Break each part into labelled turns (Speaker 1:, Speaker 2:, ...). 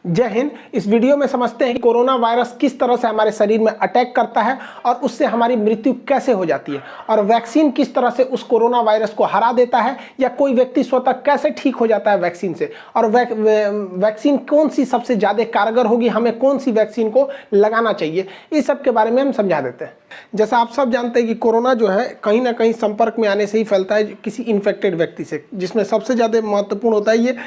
Speaker 1: जय हिंद। इस वीडियो में समझते हैं कि कोरोना वायरस किस तरह से हमारे शरीर में अटैक करता है और उससे हमारी मृत्यु कैसे हो जाती है, और वैक्सीन किस तरह से उस कोरोना वायरस को हरा देता है, या कोई व्यक्ति स्वतः कैसे ठीक हो जाता है वैक्सीन से, और वैक्सीन कौन सी सबसे ज़्यादा कारगर होगी, हमें कौन सी वैक्सीन को लगाना चाहिए, इस सब के बारे में हम समझा देते हैं। जैसा आप सब जानते हैं कि कोरोना जो है कहीं ना कहीं संपर्क में आने से ही फैलता है किसी इन्फेक्टेड व्यक्ति से, जिसमें सबसे ज़्यादा महत्वपूर्ण होता है ये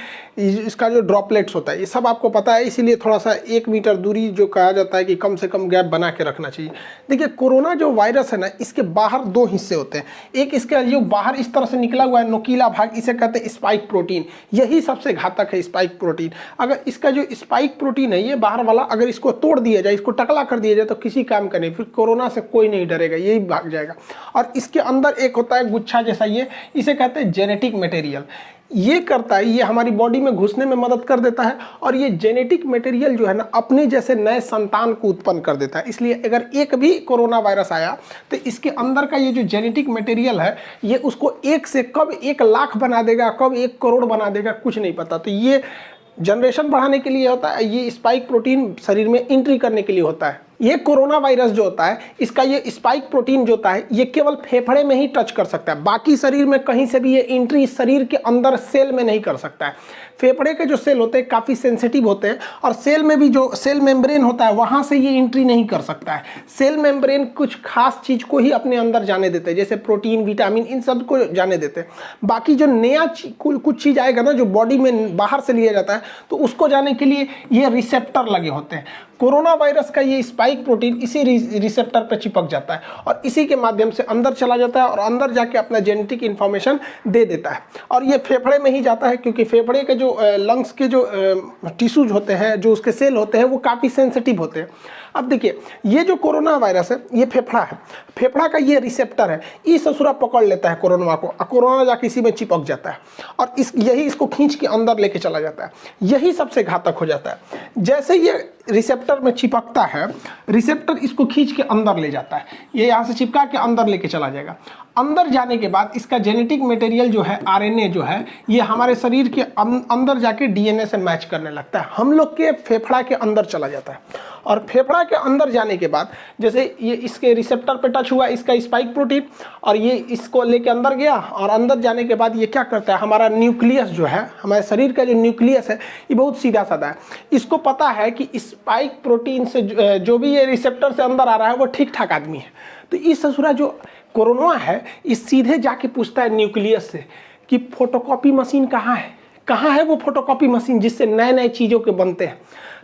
Speaker 1: इसका जो ड्रॉपलेट्स होता है। ये सब आपको पता है, इसीलिए थोड़ा सा 1 मीटर दूरी जो कहा जाता है कि कम से कम गैप बना के रखना चाहिए। देखिए, कोरोना जो वायरस है ना, इसके बाहर 2 हिस्से होते हैं। एक इसका जो बाहर इस तरह से निकला हुआ है नोकीला भाग, इसे कहते हैं स्पाइक प्रोटीन। यही सबसे घातक है, स्पाइक प्रोटीन। अगर इसका जो स्पाइक प्रोटीन है, ये बाहर वाला, अगर इसको तोड़ दिया जाए, इसको टकला कर दिया जाए, तो किसी काम का नहीं, फिर कोरोना से कोई नहीं डरेगा, यही भाग जाएगा। और इसके अंदर एक होता है गुच्छा जैसा, ये इसे कहते हैं जेनेटिक मटेरियल। ये करता है, ये हमारी बॉडी में घुसने में मदद कर देता है, और ये जेनेटिक मटेरियल जो है ना, अपने जैसे नए संतान को उत्पन्न कर देता है। इसलिए अगर एक भी कोरोना वायरस आया तो इसके अंदर का ये जो जेनेटिक मटेरियल है, ये उसको 1 से कब 1 लाख बना देगा, कब 1 करोड़ बना देगा, कुछ नहीं पता। तो ये जनरेशन बढ़ाने के लिए होता है, ये स्पाइक प्रोटीन शरीर में एंट्री करने के लिए होता है। ये कोरोना वायरस जो होता है, इसका ये स्पाइक प्रोटीन जो होता है, ये केवल फेफड़े में ही टच कर सकता है, बाकी शरीर में कहीं से भी ये एंट्री शरीर के अंदर सेल में नहीं कर सकता है। फेफड़े के जो सेल होते हैं काफ़ी सेंसिटिव होते हैं, और सेल में भी जो सेल मेम्ब्रेन होता है, वहाँ से ये एंट्री नहीं कर सकता है। सेल मेम्ब्रेन कुछ खास चीज़ को ही अपने अंदर जाने देते हैं, जैसे प्रोटीन, विटामिन, इन सब को जाने देते हैं। बाकी जो नया कुछ चीज़ आएगा ना, जो बॉडी में बाहर से लिया जाता है, तो उसको जाने के लिए ये रिसेप्टर लगे होते हैं। कोरोना वायरस का ये स्पाइक प्रोटीन इसी रिसेप्टर पर चिपक जाता है, और इसी के माध्यम से अंदर चला जाता है, और अंदर जाके अपना जेनेटिक इन्फॉर्मेशन दे देता है। और ये फेफड़े में ही जाता है, क्योंकि फेफड़े के जो लंग्स के जो टिश्यूज होते हैं, जो उसके सेल होते हैं, वो काफ़ी सेंसिटिव होते हैं। अब देखिए, ये जो कोरोना वायरस है, ये फेफड़ा है, फेफड़ा का ये रिसेप्टर है, इस ससुरा पकड़ लेता है कोरोना को, और कोरोना जाके इसी में चिपक जाता है, और यही इसको खींच के अंदर लेके चला जाता है। यही सबसे घातक हो जाता है। जैसे ये रिसेप्टर में चिपकता है, रिसेप्टर इसको खींच के अंदर ले जाता है, ये यहाँ से चिपका के अंदर लेके चला जाएगा। अंदर जाने के बाद इसका जेनेटिक मटेरियल जो है, आरएनए जो है, ये हमारे शरीर के अंदर जाके डीएनए से मैच करने लगता है, हम लोग के फेफड़ा के अंदर चला जाता है। और फेफड़ा के अंदर जाने के बाद, जैसे ये इसके रिसेप्टर पे टच हुआ इसका स्पाइक प्रोटीन, और ये इसको लेके अंदर गया, और अंदर जाने के बाद ये क्या करता है, हमारा न्यूक्लियस जो है, हमारे शरीर का जो न्यूक्लियस है, ये बहुत सीधा साधा है। इसको पता है कि स्पाइक प्रोटीन से जो भी ये रिसेप्टर से अंदर आ रहा है, वो ठीक ठाक आदमी है। तो इस ससुरा जो कोरोना है, इस सीधे जाके पूछता है न्यूक्लियस से कि फोटोकॉपी मशीन कहाँ है, कहाँ है वो फोटोकॉपी मशीन जिससे नए नए चीज़ों के बनते हैं।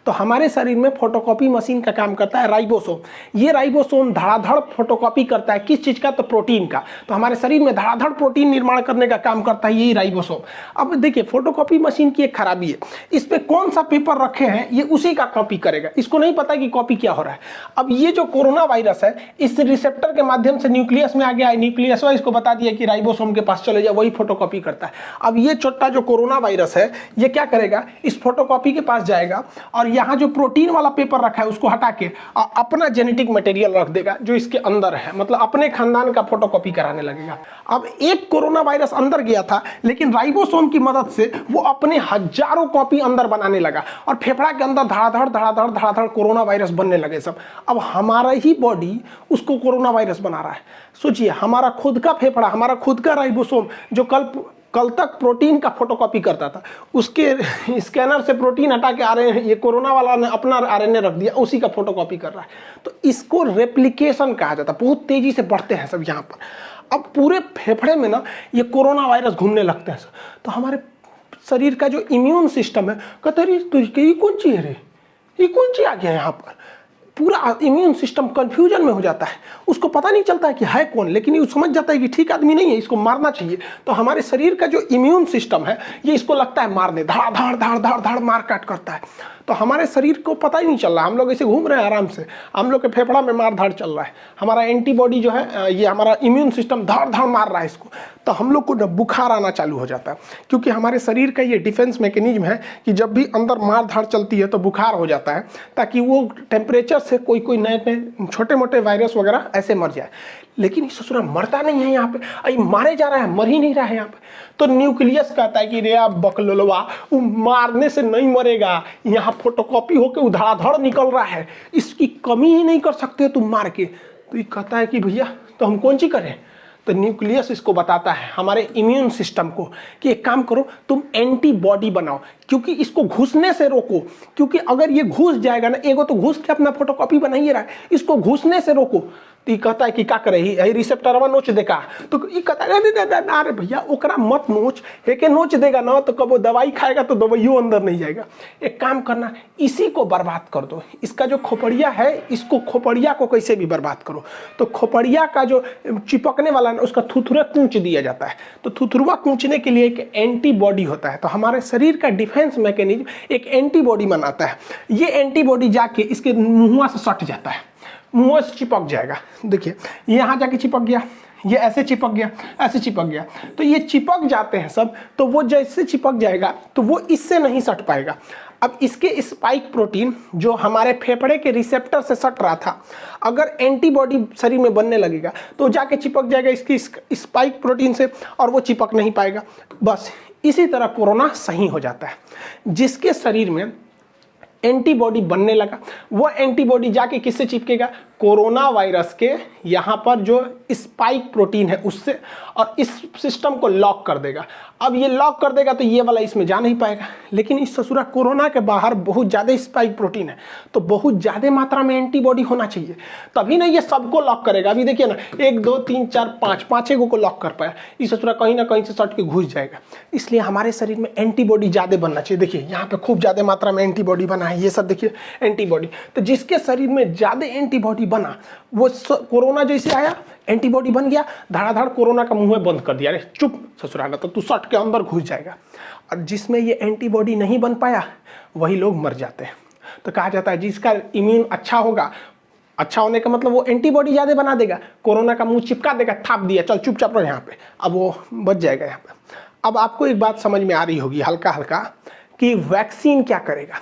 Speaker 1: तो हमारे शरीर में फोटोकॉपी मशीन का काम करता है राइबोसोम। ये राइबोसोम धड़ाधड़ फोटोकॉपी करता है, किस चीज़ का, तो प्रोटीन का। तो हमारे शरीर में धड़ाधड़ प्रोटीन निर्माण करने का काम करता है यही राइबोसोम। अब देखिए, फोटोकॉपी मशीन की एक खराबी है, इस पर कौन सा पेपर रखे हैं, ये उसी का कॉपी करेगा, इसको नहीं पता कि कॉपी क्या हो रहा है। अब ये जो कोरोना वायरस है, इस रिसेप्टर के माध्यम से न्यूक्लियस में आ गया है, न्यूक्लियस इसको बता दिया कि राइबोसोम के पास चले जाओ, वही फोटोकॉपी करता है। अब ये छोटा जो कोरोना वायरस है, ये क्या करेगा, इस फोटोकॉपी के पास जाएगा, और यहाँ जो प्रोटीन वाला पेपर रखा है उसको हटा के अपना जेनेटिक मटेरियल रख देगा जो इसके अंदर है, मतलब अपने खानदान का फोटोकॉपी कराने लगेगा। अब एक कोरोना वायरस अंदर गया था, लेकिन राइबोसोम की मदद से वो अपने हजारों कॉपी अंदर बनाने लगा, और फेफड़ा के अंदर धड़ाधड़ धड़ाधड़ धड़ाधड़ कोरोना वायरस बनने लगे सब। अब हमारा ही बॉडी उसको कोरोना वायरस बना रहा है। सोचिए, हमारा खुद का फेफड़ा, हमारा खुद का राइबोसोम जो कल तक प्रोटीन का फोटोकॉपी करता था, उसके स्कैनर से प्रोटीन हटा के आरएनए, ये कोरोना वाला ने अपना आरएनए रख दिया, उसी का फोटोकॉपी कर रहा है। तो इसको रेप्लिकेशन कहा जाता है। बहुत तेजी से बढ़ते हैं सब यहाँ पर। अब पूरे फेफड़े में ना ये कोरोना वायरस घूमने लगते हैं। तो हमारे शरीर का जो इम्यून सिस्टम है, कहते हैं ये कौन चीज़ है रे, ये कौन चीज़ आ गया यहाँ पर। पूरा इम्यून सिस्टम कंफ्यूजन में हो जाता है, उसको पता नहीं चलता है कि है कौन, लेकिन ये समझ जाता है कि ठीक आदमी नहीं है, इसको मारना चाहिए। तो हमारे शरीर का जो इम्यून सिस्टम है, ये इसको लगता है मारने, धड़ धड़ धड़ धड़ धड़ मार काट करता है। तो हमारे शरीर को पता ही नहीं चल रहा, हम लोग ऐसे घूम रहे हैं आराम से, हम लोग के फेफड़ा में मार धाड़ चल रहा है, हमारा एंटीबॉडी जो है, ये हमारा इम्यून सिस्टम धड़ धड़ मार रहा है इसको। तो हम लोग को बुखार आना चालू हो जाता है, क्योंकि हमारे शरीर का ये डिफेंस मैकेनिज्म है कि जब भी अंदर मार धाड़ चलती है तो बुखार हो जाता है, ताकि वो टेम्परेचर से कोई कोई नए नए छोटे मोटे वायरस वगैरह ऐसे मर जाए, लेकिन ये ससुरा मरता नहीं है यहाँ पे, अरे मारे जा रहा है, मर ही नहीं रहा है यहाँ पे। तो न्यूक्लियस कहता है कि रे आप बकलोलवा, वो मारने से नहीं मरेगा, यहाँ फोटोकॉपी होके उधड़ाधड़ निकल रहा है, इसकी कमी ही नहीं कर सकते तुम मार के। तो ये कहता है कि भैया तो हम कौन सी करें। तो न्यूक्लियस इसको बताता है हमारे इम्यून सिस्टम को कि एक काम करो, तुम एंटीबॉडी बनाओ, क्योंकि इसको घुसने से रोको, क्योंकि अगर ये घुस जाएगा ना, एगो तो घुस के अपना फोटोकॉपी बना ही रहा है, इसको घुसने से रोको। तो ये कहता है कि क्या करे, यही रिसेप्टरवा नोच देगा। तो ये कहता है अरे भैया ओकरा मत नोच, एके नोच देगा ना तो कब वो दवाई खाएगा तो दवाइयों अंदर नहीं जाएगा। एक काम करना, इसी को बर्बाद कर दो, इसका जो खोपड़िया है, इसको खोपड़िया को कैसे भी बर्बाद करो। तो खोपड़िया का जो चिपकने वाला ना, उसका थुथुरा कूच दिया जाता है। तो थुथुरवा कूचने के लिए एक एंटीबॉडी होता है। तो हमारे शरीर का डिफेंस मैकेनिज्म एक एंटीबॉडी बनाता है। ये एंटीबॉडी जाके इसके मुंह से सट जाता है, मुंह से चिपक जाएगा। देखिए यहाँ जाके चिपक गया, ये ऐसे चिपक गया, ऐसे चिपक गया। तो ये चिपक जाते हैं सब, तो वो जैसे चिपक जाएगा तो वो इससे नहीं सट पाएगा। अब इसके स्पाइक प्रोटीन जो हमारे फेफड़े के रिसेप्टर से सट रहा था, अगर एंटीबॉडी शरीर में बनने लगेगा तो जाके चिपक जाएगा इसकी स्पाइक प्रोटीन से, और वो चिपक नहीं पाएगा। बस इसी तरह कोरोना सही हो जाता है। जिसके शरीर में एंटीबॉडी बनने लगा, वो एंटीबॉडी जाके किससे चिपकेगा, कोरोना वायरस के यहाँ पर जो स्पाइक प्रोटीन है उससे, और इस सिस्टम को लॉक कर देगा। अब ये लॉक कर देगा तो ये वाला इसमें जा नहीं पाएगा। लेकिन इस ससुरा कोरोना के बाहर बहुत ज़्यादा स्पाइक प्रोटीन है, तो बहुत ज़्यादा मात्रा में एंटीबॉडी होना चाहिए, तभी ना ये सबको लॉक करेगा। अभी देखिए ना, 1 2 3 4 5 पाँचों को लॉक कर पाया, इस ससुरा कहीं ना कहीं से सट के घुस जाएगा। इसलिए हमारे शरीर में एंटीबॉडी ज़्यादा बनना चाहिए। देखिए यहाँ पे खूब ज़्यादा मात्रा में एंटीबॉडी बना है, ये सब देखिए एंटीबॉडी। तो जिसके शरीर में ज़्यादा एंटीबॉडी बना, वो कोरोना जैसे आया, एंटीबॉडी बन गया, धड़ाधड़ कोरोना का मुंह बंद कर दिया, अरे चुप ससुराना, तो तू सट के अंदर घुस जाएगा। और जिसमें ये एंटीबॉडी नहीं बन पाया, वही लोग मर जाते हैं। तो कहा जाता है जिसका इम्यून अच्छा होगा, अच्छा होने का मतलब वो एंटीबॉडी ज़्यादा बना देगा, कोरोना का मुंह चिपका देगा, थाप दिया, चल चुपचाप रहो यहाँ पे, अब वो बच जाएगा यहाँ पे। अब आपको एक बात समझ में आ रही होगी हल्का हल्का कि वैक्सीन क्या करेगा।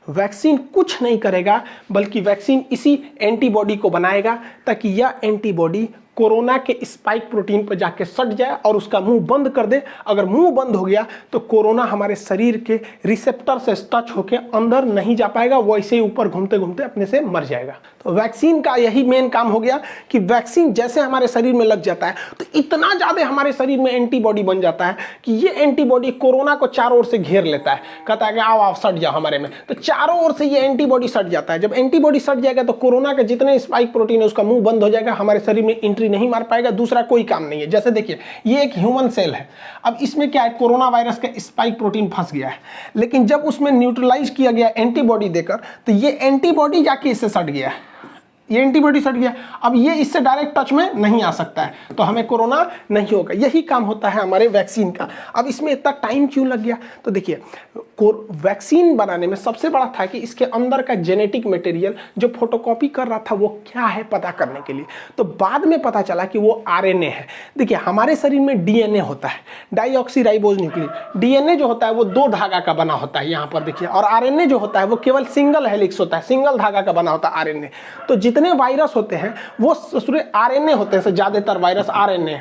Speaker 1: वैक्सीन कुछ नहीं करेगा, बल्कि वैक्सीन इसी एंटीबॉडी को बनाएगा ताकि यह एंटीबॉडी कोरोना के स्पाइक प्रोटीन पर जाके सट जाए और उसका मुंह बंद कर दे। अगर मुंह बंद हो गया तो कोरोना हमारे शरीर के रिसेप्टर से टच होकर अंदर नहीं जा पाएगा, वो ऐसे ही ऊपर घूमते घूमते अपने से मर जाएगा। तो वैक्सीन का यही मेन काम हो गया कि वैक्सीन जैसे हमारे शरीर में लग जाता है तो इतना ज़्यादा हमारे शरीर में एंटीबॉडी बन जाता है कि ये एंटीबॉडी कोरोना को चारों ओर से घेर लेता है। कहता है कि आओ आओ सट जाओ हमारे में, तो चारों ओर से ये एंटीबॉडी सट जाता है। जब एंटीबॉडी सट जाएगा तो कोरोना के जितने स्पाइक प्रोटीन है उसका मुंह बंद हो जाएगा, हमारे शरीर में एंट्री नहीं मार पाएगा, दूसरा कोई काम नहीं है। जैसे देखिए ये एक ह्यूमन सेल है, अब इसमें क्या है, कोरोना वायरस का स्पाइक प्रोटीन फंस गया है, लेकिन जब उसमें न्यूट्रलाइज किया गया एंटीबॉडी देकर तो ये एंटीबॉडी जाके इससे सट गया है, ये एंटीबॉडी सट गया। अब ये इससे डायरेक्ट टच में नहीं आ सकता है, तो हमें कोरोना नहीं होगा। यही काम होता है हमारे वैक्सीन का। अब इसमें इतना टाइम क्यों लग गया, तो देखिए वैक्सीन बनाने में सबसे बड़ा था कि इसके अंदर का जेनेटिक मटेरियल जो फोटोकॉपी कर रहा था वो क्या है पता करने के लिए। तो बाद में पता चला कि वो आरएनए है। देखिए हमारे शरीर में डीएनए होता है, डाईऑक्सीराइबोज न्यूक्लिक। डीएनए जो होता है वो 2 धागा का बना होता है यहाँ पर देखिए, और आरएनए जो होता है वो केवल सिंगल हेलिक्स होता है, सिंगल धागा का बना होता है आरएनए। तो जितने वायरस होते हैं वो आरएनए होते हैं, ज्यादातर वायरस आरएनए।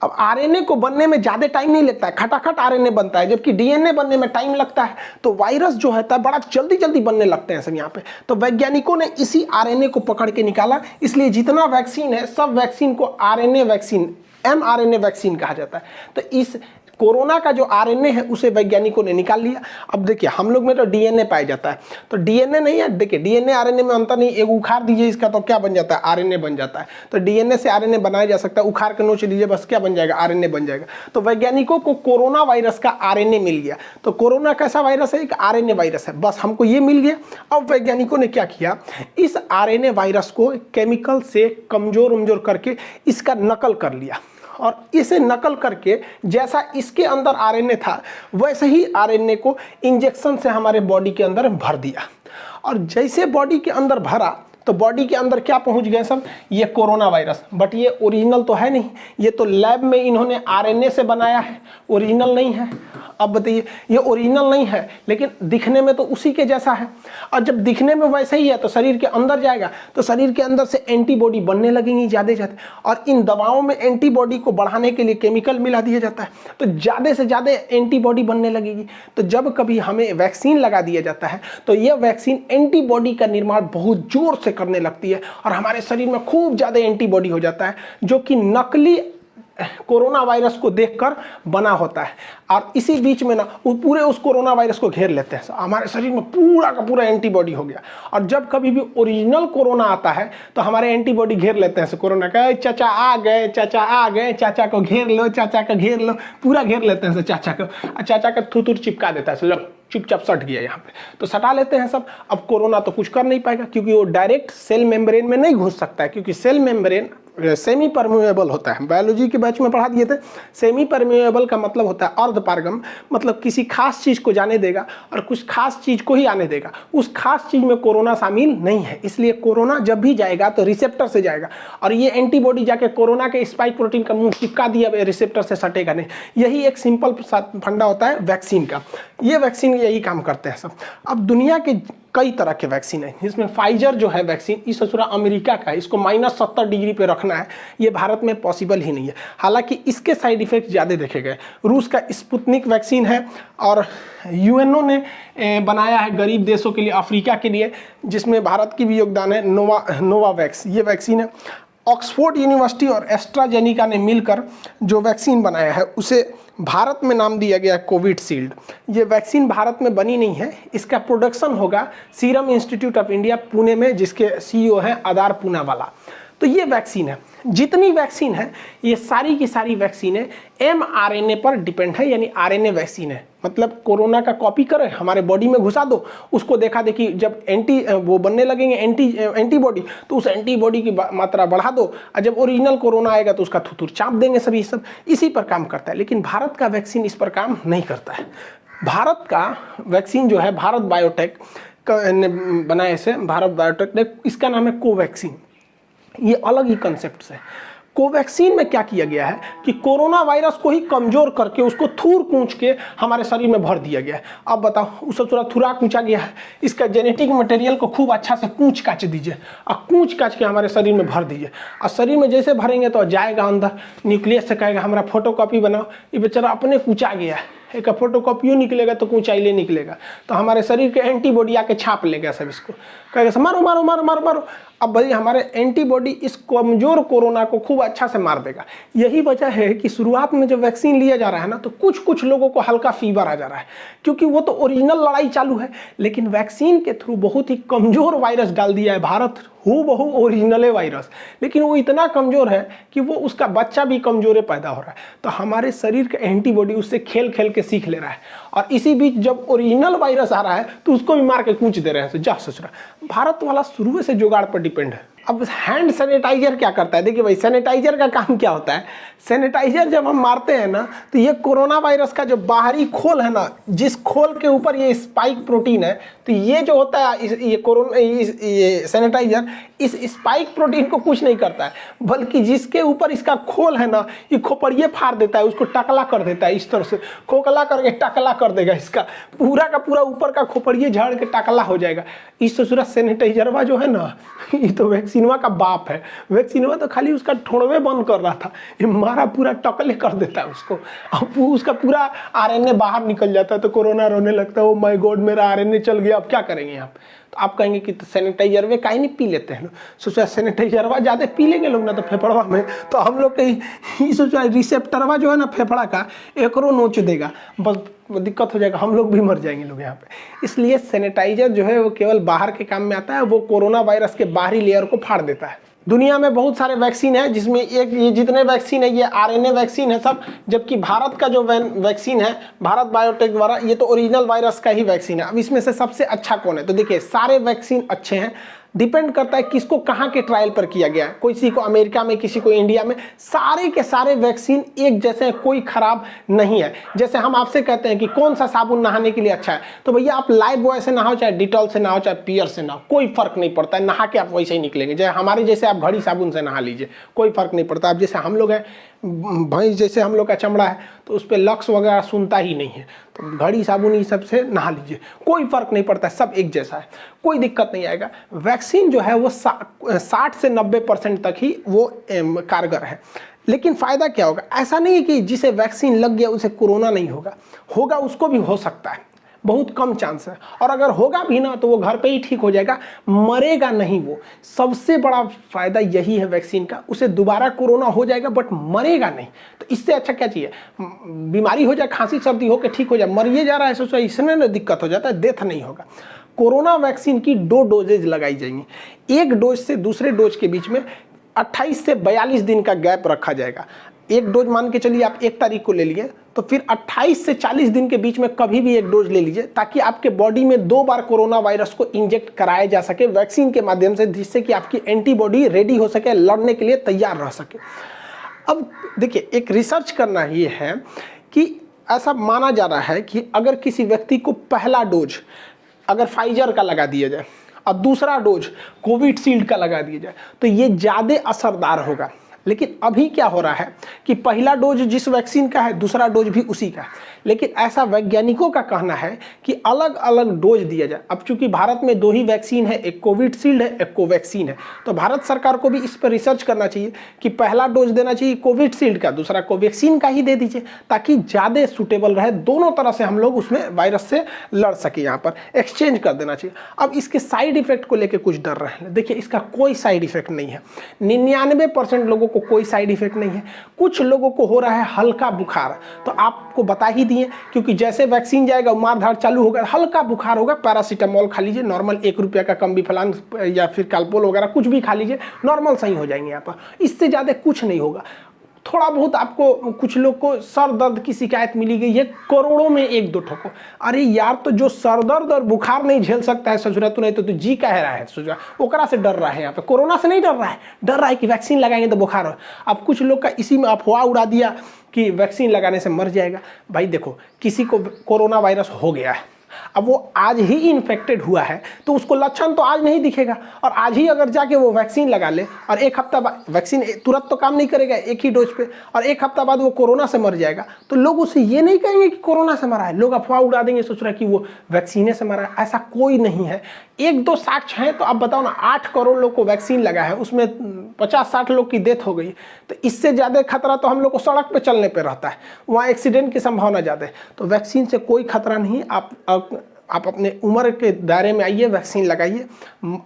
Speaker 1: अब आरएनए को बनने में ज्यादा टाइम नहीं लगता है, खटाखट आरएनए बनता है, जबकि डीएनए बनने में टाइम लगता है। तो वायरस जो है बड़ा जल्दी जल्दी बनने लगते हैं सब यहाँ पे। तो वैज्ञानिकों ने इसी आरएनए को पकड़ के निकाला, इसलिए जितना वैक्सीन है सब वैक्सीन को आरएनए वैक्सीन, एमआरएनए वैक्सीन कहा जाता है। तो इस कोरोना का जो आरएनए है उसे वैज्ञानिकों ने निकाल लिया। अब देखिए हम लोग में तो डीएनए पाया जाता है, तो डीएनए नहीं है, देखिए डीएनए आरएनए में अंतर नहीं, एक उखाड़ दीजिए इसका तो क्या बन जाता है, आरएनए बन जाता है। तो डीएनए से आरएनए बनाया जा सकता है, उखाड़ के नोच लीजिए बस क्या बन जाएगा, आरएनए बन जाएगा। तो वैज्ञानिकों को कोरोना वायरस का आरएनए मिल गया। तो कोरोना कैसा वायरस है, एक आरएनए वायरस है, बस हमको ये मिल गया। अब वैज्ञानिकों ने क्या किया, इस आरएनए वायरस को केमिकल से कमजोर करके इसका नकल कर लिया, और इसे नकल करके जैसा इसके अंदर आरएनए था वैसे ही आरएनए को इंजेक्शन से हमारे बॉडी के अंदर भर दिया। और जैसे बॉडी के अंदर भरा तो बॉडी के अंदर क्या पहुंच गए सब, ये कोरोना वायरस। बट ये ओरिजिनल तो है नहीं, ये तो लैब में इन्होंने आरएनए से बनाया है, ओरिजिनल नहीं है। अब बताइए, ये ओरिजिनल नहीं है लेकिन दिखने में तो उसी के जैसा है, और जब दिखने में वैसा ही है तो शरीर के अंदर जाएगा तो शरीर के अंदर से एंटीबॉडी बनने लगेंगी ज़्यादा ज़्यादा, और इन दवाओं में एंटीबॉडी को बढ़ाने के लिए केमिकल मिला दिया जाता है, तो ज़्यादा से ज़्यादा एंटीबॉडी बनने लगेगी। तो जब कभी हमें वैक्सीन लगा दिया जाता है तो यह वैक्सीन एंटीबॉडी का निर्माण बहुत जोर से करने लगती है और हमारे शरीर में खूब ज़्यादा एंटीबॉडी हो जाता है, जो कि नकली कोरोना वायरस को देखकर बना होता है। और इसी बीच में ना वो पूरे उस कोरोना वायरस को घेर लेते हैं, हमारे शरीर में पूरा का पूरा एंटीबॉडी हो गया। और जब कभी भी ओरिजिनल कोरोना आता है तो हमारे एंटीबॉडी घेर लेते हैं कोरोना का, चाचा आ गए, चाचा आ गए, चाचा को घेर लो, चाचा को घेर लो, पूरा घेर लेते हैं चाचा को, चाचा का थूथूर चिपका देता है, लो चुपचाप सट गया यहाँ पे, तो सटा लेते हैं सब। अब कोरोना तो कुछ कर नहीं पाएगा क्योंकि वो डायरेक्ट सेल मेम्ब्रेन में नहीं घुस सकता है, क्योंकि सेल मेम्ब्रेन सेमी परमेबल होता है। बायोलॉजी के बैच में पढ़ा दिए थे, सेमी परमेबल का मतलब होता है अर्धपारगम, मतलब किसी खास चीज़ को जाने देगा और कुछ खास चीज़ को ही आने देगा, उस खास चीज़ में कोरोना शामिल नहीं है। इसलिए कोरोना जब भी जाएगा तो रिसेप्टर से जाएगा, और ये एंटीबॉडी जाके कोरोना के स्पाइक प्रोटीन का मुंह चिपका दिया, रिसेप्टर से सटेगा नहीं। यही एक सिंपल फंडा होता है वैक्सीन का, ये वैक्सीन यही काम करते हैं सब। अब दुनिया के कई तरह के वैक्सीन है, जिसमें फाइजर जो है वैक्सीन, इस ससुरा अमेरिका का है, इसको -70 डिग्री पे रखना है, ये भारत में पॉसिबल ही नहीं है। हालांकि इसके साइड इफेक्ट ज़्यादा देखे गए। रूस का स्पुतनिक वैक्सीन है, और यूएनओ ने बनाया है गरीब देशों के लिए, अफ्रीका के लिए, जिसमें भारत की भी योगदान है, नोवावैक्स ये वैक्सीन है। ऑक्सफोर्ड यूनिवर्सिटी और एस्ट्राजेनिका ने मिलकर जो वैक्सीन बनाया है उसे भारत में नाम दिया गया कोविशील्ड। ये वैक्सीन भारत में बनी नहीं है, इसका प्रोडक्शन होगा serum institute of India Pune में, जिसके सीईओ हैं आदार पूनावाला। तो ये वैक्सीन है, जितनी वैक्सीन है ये सारी की सारी वैक्सीनें mRNA पर डिपेंड है, यानी आरएनए वैक्सीन है। मतलब कोरोना का कॉपी करे हमारे बॉडी में घुसा दो, उसको देखा देखी जब वो बनने लगेंगे एंटीबॉडी, तो उस एंटीबॉडी की मात्रा बढ़ा दो, और जब ओरिजिनल कोरोना आएगा तो उसका थुथुर चाप देंगे सभी, सब इसी पर काम करता है। लेकिन भारत का वैक्सीन इस पर काम नहीं करता है। भारत का वैक्सीन जो है भारत बायोटेक ने बनाया, इसे भारत बायोटेक ने, इसका नाम है कोवैक्सीन। ये अलग ही कंसेप्ट है। कोवैक्सीन में क्या किया गया है कि कोरोना वायरस को ही कमजोर करके उसको थूर कूच के हमारे शरीर में भर दिया गया है। अब बताओ, उसे थोड़ा थुरा कूचा गया है, इसका जेनेटिक मटेरियल को खूब अच्छा से कूच काच दीजिए और कूच काच के हमारे शरीर में भर दीजिए, और शरीर में जैसे भरेंगे तो जाएगा अंदर, न्यूक्लियस से कहेगा हमारा फोटोकॉपी बनाओ, ये बेचारा अपने कूचा गया है, एक फोटोकॉपियो निकलेगा तो ऊंचाई निकलेगा, तो हमारे शरीर के एंटीबॉडी आके छाप लेगा सब, इसको कहेगा मारो मारो मारो मारो मारो। अब भाई हमारे एंटीबॉडी इस कमजोर कोरोना को खूब अच्छा से मार देगा। यही वजह है कि शुरुआत में जब वैक्सीन लिया जा रहा है ना, तो कुछ कुछ लोगों को हल्का फीवर आ जा रहा है, क्योंकि वो तो ओरिजिनल लड़ाई चालू है, लेकिन वैक्सीन के थ्रू बहुत ही कमजोर वायरस डाल दिया है भारत, हूबहू ओरिजिनल वायरस, लेकिन वो इतना कमजोर है कि वो उसका बच्चा भी कमजोर पैदा हो रहा है। तो हमारे शरीर का एंटीबॉडी उससे खेल खेल के सीख ले रहा है, और इसी बीच जब ओरिजिनल वायरस आ रहा है तो उसको भी मार के कूच दे रहे हैं। तो जा ससुरा, भारत वाला शुरू से जुगाड़ पर डिपेंड है। अब हैंड सैनिटाइजर क्या करता है, देखिए भाई सैनिटाइजर का काम क्या होता है। सैनिटाइजर जब हम मारते हैं ना, तो ये कोरोना वायरस का जो बाहरी खोल है ना, जिस खोल के ऊपर ये स्पाइक प्रोटीन है, तो ये जो होता है ये सैनिटाइजर इस स्पाइक प्रोटीन को कुछ नहीं करता है, बल्कि जिसके ऊपर इसका खोल है ना, ये खोपड़िए फाड़ देता है, उसको टकला कर देता है, इस तरह से खोखला करके टकला कर देगा, इसका पूरा का पूरा ऊपर का खोपड़िए झाड़ के टकला हो जाएगा। इस ससुरा सैनिटाइजरवा जो है ना, ये तो वैक्सीनवा का बाप है। वैक्सीनवा तो खाली उसका ठोड़वे बंद कर रहा था, ये मारा पूरा टकले कर देता है उसको, अब उसका पूरा आरएनए बाहर निकल जाता है, तो कोरोना रोने लगता है, ओ माय गॉड मेरा आरएनए चल गया, अब क्या करेंगे आप। तो आप कहेंगे कि तो सैनिटाइजरवे काहे नहीं पी लेते हैं लोग। सोचा सैनिटाइजरवा ज़्यादा पी लेंगे लोग ना तो फेफड़वा में, तो हम लोग के सोचा रिसेप्टरवा जो है ना फेफड़ा का, एकरो नोच देगा, बस दिक्कत हो जाएगा, हम लोग भी मर जाएंगे लोग यहाँ पे। इसलिए सैनिटाइजर जो है वो केवल बाहर के काम में आता है, वो कोरोना वायरस के बाहरी लेयर को फाड़ देता है। दुनिया में बहुत सारे वैक्सीन है, जिसमें एक ये जितने वैक्सीन है ये आरएनए वैक्सीन है सब, जबकि भारत का जो वैक्सीन है भारत बायोटेक द्वारा, ये तो ओरिजिनल वायरस का ही वैक्सीन है। अब इसमें से सबसे अच्छा कौन है, तो देखिए सारे वैक्सीन अच्छे हैं, डिपेंड करता है किसको कहाँ के ट्रायल पर किया गया है, किसी को अमेरिका में, किसी को इंडिया में, सारे के सारे वैक्सीन एक जैसे हैं, कोई खराब नहीं है। जैसे हम आपसे कहते हैं कि कौन सा साबुन नहाने के लिए अच्छा है, तो भैया आप लाइफ बॉय से नहाओ, चाहे डिटॉल से नहाओ, चाहे पियर से नहाओ, कोई फर्क नहीं पड़ता है, नहा के आप वैसे ही निकलेंगे। जैसे हमारे जैसे आप घड़ी साबुन से नहा लीजिए, कोई फर्क नहीं पड़ता। अब जैसे हम लोग हैं भैंस जैसे हम लोग का चमड़ा है तो उस पर लक्स वगैरह सुनता ही नहीं है, तो घड़ी साबुन ये सब से नहा लीजिए, कोई फर्क नहीं पड़ता, सब एक जैसा है, कोई दिक्कत नहीं आएगा। वैक्सीन जो है वो 60 से 90% तक ही वो कारगर है। लेकिन फ़ायदा क्या होगा? ऐसा नहीं है कि जिसे वैक्सीन लग गया उसे कोरोना नहीं होगा, होगा, उसको भी हो सकता है, बहुत कम चांस है। और अगर होगा भी ना तो वो घर पे ही ठीक हो जाएगा, मरेगा नहीं वो। सबसे बड़ा फायदा यही है वैक्सीन का, उसे दोबारा कोरोना हो जाएगा बट मरेगा नहीं। तो इससे अच्छा क्या चाहिए? बीमारी हो जाए, खांसी सर्दी हो के ठीक हो जाए, मरिए जा रहा है सोचो, इसमें ना दिक्कत हो जाता है, डेथ नहीं होगा। कोरोना वैक्सीन की 2 डोजेज लगाई जाएंगी। एक डोज से दूसरे डोज के बीच में 28 से 42 दिन का गैप रखा जाएगा। एक डोज मान के चलिए आप 1 तारीख को ले लिए, तो फिर 28 से 40 दिन के बीच में कभी भी एक डोज ले लीजिए, ताकि आपके बॉडी में 2 बार कोरोना वायरस को इंजेक्ट कराया जा सके वैक्सीन के माध्यम से, जिससे कि आपकी एंटीबॉडी रेडी हो सके, लड़ने के लिए तैयार रह सके। अब देखिए, एक रिसर्च करना ये है कि ऐसा माना जा रहा है कि अगर किसी व्यक्ति को पहला डोज अगर फाइजर का लगा दिया जाए और दूसरा डोज कोविशील्ड का लगा दिया जाए तो ये ज़्यादा असरदार होगा। लेकिन अभी क्या हो रहा है कि पहला डोज जिस वैक्सीन का है दूसरा डोज भी उसी का है, लेकिन ऐसा वैज्ञानिकों का कहना है कि अलग अलग डोज दिया जाए। अब चूंकि भारत में 2 ही वैक्सीन है, एक कोविशील्ड है, एक कोवैक्सीन है, तो भारत सरकार को भी इस पर रिसर्च करना चाहिए कि पहला डोज देना चाहिए कोविशील्ड का, दूसरा कोवैक्सीन का ही दे दीजिए, ताकि ज़्यादा सूटेबल रहे, दोनों तरह से हम लोग उसमें वायरस से लड़ सके। यहाँ पर एक्सचेंज कर देना चाहिए। अब इसके साइड इफेक्ट को लेकर कुछ डर रहे हैं, देखिए इसका कोई साइड इफेक्ट नहीं है, 99% लोगों को कोई साइड इफेक्ट नहीं है। कुछ लोगों को हो रहा है हल्का बुखार, तो आपको बता ही दिए, क्योंकि जैसे वैक्सीन जाएगा मारधाड़ चालू होगा, हल्का बुखार होगा, पैरासीटामोल खा लीजिए, नॉर्मल 1 रुपये का कम भी फलान या फिर कालपोल वगैरह कुछ भी खा लीजिए, नॉर्मल सही हो जाएंगे। यहाँ पर इससे ज़्यादा कुछ नहीं होगा। थोड़ा बहुत आपको, कुछ लोग को सर दर्द की शिकायत मिली गई है, करोड़ों में 1-2 ठोको। अरे यार, तो जो सर दर्द और बुखार नहीं झेल सकता है ससुरा, तो नहीं तो तू जी कह रहा है ससुरा, ओकरा से डर रहा है। यहाँ पे कोरोना से नहीं डर रहा है, डर रहा है कि वैक्सीन लगाएंगे तो बुखार हो। अब कुछ लोग का इसी में अफवाह उड़ा दिया कि वैक्सीन लगाने से मर जाएगा। भाई देखो, किसी को कोरोना वायरस हो गया है, अब वो आज ही इन्फेक्टेड हुआ है तो उसको लक्षण तो आज नहीं दिखेगा, और आज ही अगर जाके वो वैक्सीन लगा ले और 1 हफ्ता बाद, वैक्सीन तुरंत तो काम नहीं करेगा 1 ही डोज पे, और 1 हफ्ता बाद वो कोरोना से मर जाएगा, तो लोग उसे ये नहीं कहेंगे कि कोरोना से मरा है, लोग अफवाह उड़ा देंगे, सोच रहा है कि वो वैक्सीने से मरा है। ऐसा कोई नहीं है। 1-2 साक्ष्य हैं, तो अब बताओ ना, 8 करोड़ लोग को वैक्सीन लगा है, उसमें 50-60 लोग की डेथ हो गई, तो इससे ज़्यादा खतरा तो हम लोग को सड़क पे चलने पे रहता है, वहाँ एक्सीडेंट की संभावना ज़्यादा है। तो वैक्सीन से कोई खतरा नहीं। आप अपने उम्र के दायरे में आइए, वैक्सीन लगाइए।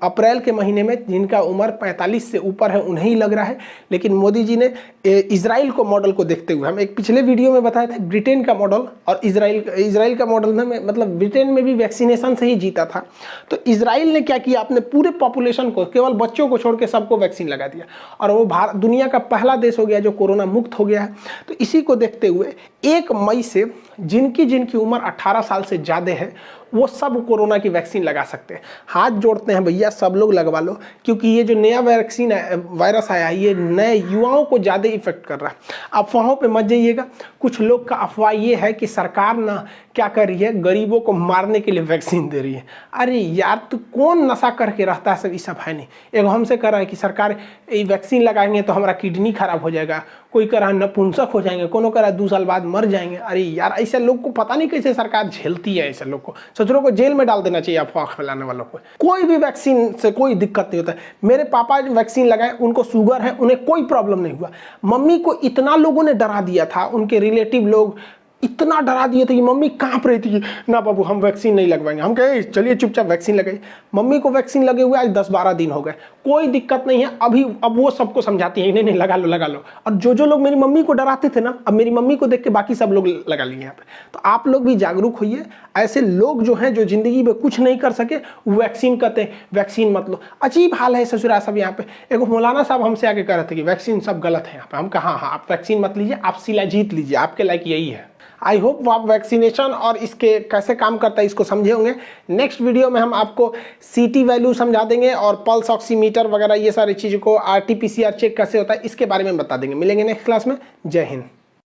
Speaker 1: अप्रैल के महीने में जिनका उम्र 45 से ऊपर है उन्हें ही लग रहा है, लेकिन मोदी जी ने इजराइल को मॉडल को देखते हुए, हम एक पिछले वीडियो में बताए थे ब्रिटेन का मॉडल और इजराइल का मॉडल में, मतलब ब्रिटेन में भी वैक्सीनेशन से ही जीता था। तो इजराइल ने क्या किया, अपने पूरे पॉपुलेशन को, केवल बच्चों को छोड़ के सबको वैक्सीन लगा दिया, और वो दुनिया का पहला देश हो गया जो कोरोना मुक्त हो गया है। तो इसी को देखते हुए 1 मई से जिनकी उम्र 18 साल से ज़्यादा है वो सब कोरोना की वैक्सीन लगा सकते हैं। हाथ जोड़ते हैं भैया, सब लोग लगवा लो, क्योंकि ये जो नया वैक्सीन वायरस आया है ये नए युवाओं को ज़्यादा इफेक्ट कर रहा है। अफवाहों पे मत जाइएगा। कुछ लोग का अफवाह ये है कि सरकार ना क्या कर रही है, गरीबों को मारने के लिए वैक्सीन दे रही है। अरे यार, तो कौन नशा करके रहता है, सब ये सब है नहीं। एक हमसे कह रहा है कि सरकार ये वैक्सीन लगाएंगे तो हमारा किडनी खराब हो जाएगा, कोई कह रहा है नपुंसक हो जाएंगे, कोनो कह रहा है 2 साल बाद मर जाएंगे। अरे यार, ऐसे लोग को पता नहीं कैसे सरकार झेलती है। ऐसे लोग को, सचरों को जेल में डाल देना चाहिए अफवाह फैलाने वालों को। कोई भी वैक्सीन से कोई दिक्कत नहीं होता है। मेरे पापा वैक्सीन लगाए, उनको शुगर है, उन्हें कोई प्रॉब्लम नहीं हुआ। मम्मी को इतना लोगों ने डरा दिया था, उनके रिलेटिव लोग इतना डरा दिए थे कि मम्मी कांप रही थी, ना बाबू हम वैक्सीन नहीं लगवाएंगे। हम कहे चलिए चुपचाप वैक्सीन लगाई। मम्मी को वैक्सीन लगे हुए आज 10-12 दिन हो गए, कोई दिक्कत नहीं है। अब वो सबको समझाती है, नहीं लगा लो लगा लो। और जो लोग मेरी मम्मी को डराते थे ना, अब मेरी मम्मी को देख के बाकी सब लोग लगा लिए यहाँ पे। तो आप लोग भी जागरूक होइए। ऐसे लोग जो हैं, जो जिंदगी में कुछ नहीं कर सके, वैक्सीन कहते हैं वैक्सीन मत लो। अजीब हाल है ससुरा सब यहाँ पे। एक मौलाना साहब हमसे आके कह रहे थे कि वैक्सीन सब गलत है यहाँ पे। हम कहा हाँ, आप वैक्सीन मत लीजिए, आप सिला जीत लीजिए, आपके लायक यही है। आई होप आप वैक्सीनेशन और इसके कैसे काम करता है इसको समझे होंगे। नेक्स्ट वीडियो में हम आपको CT वैल्यू समझा देंगे और पल्स ऑक्सीमीटर वगैरह ये सारी चीज़ों को, RT-PCR चेक कैसे होता है इसके बारे में बता देंगे। मिलेंगे नेक्स्ट क्लास में। जय हिंद।